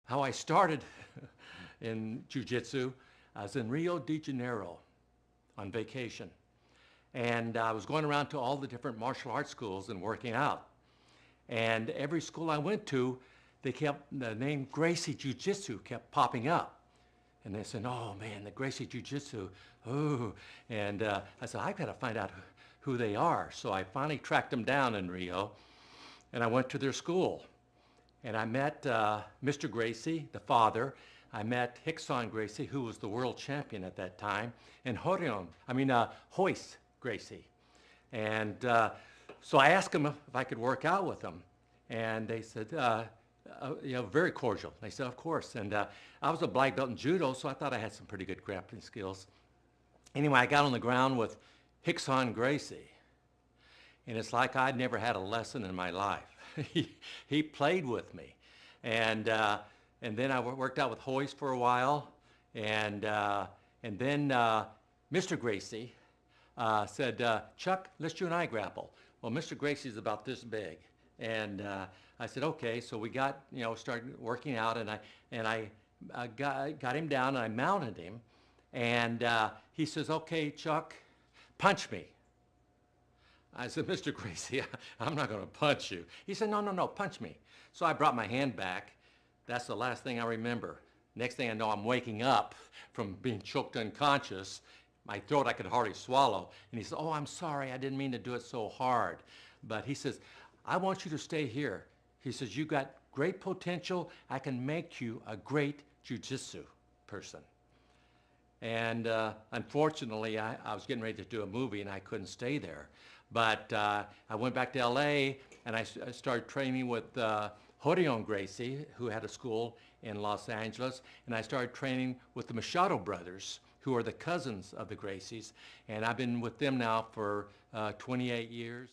How I started in jiu-jitsu, I was in Rio de Janeiro on vacation. And I was going around to all the different martial arts schools and working out. And every school I went to, the name Gracie Jiu-Jitsu kept popping up. And they said, oh man, the Gracie Jiu-Jitsu, ooh. And I said, I've got to find out who they are. So I finally tracked them down in Rio, and I went to their school. And I met Mr. Gracie, the father. I met Rickson Gracie, who was the world champion at that time, and Hoist Gracie. And so I asked them if I could work out with them. And they said, very cordial. They said, of course. And I was a black belt in judo, so I thought I had some pretty good grappling skills. Anyway, I got on the ground with Rickson Gracie. And it's like I'd never had a lesson in my life. He played with me. And then I worked out with Hoist for a while. And then Mr. Gracie said, Chuck, let's you and I grapple. Well, Mr. Gracie's about this big. And I said, okay. So we got, started working out, and I got him down, and I mounted him. And he says, okay, Chuck, punch me. I said, Mr. Gracie, I'm not going to punch you. He said, no, punch me. So I brought my hand back. That's the last thing I remember. Next thing I know, I'm waking up from being choked unconscious. My throat, I could hardly swallow. And he said, oh, I'm sorry. I didn't mean to do it so hard. But he says, I want you to stay here. He says, you got great potential. I can make you a great jiu-jitsu person. And unfortunately, I was getting ready to do a movie, and I couldn't stay there. But I went back to L.A., and I started training with Rickson Gracie, who had a school in Los Angeles. And I started training with the Machado brothers, who are the cousins of the Gracies. And I've been with them now for 28 years.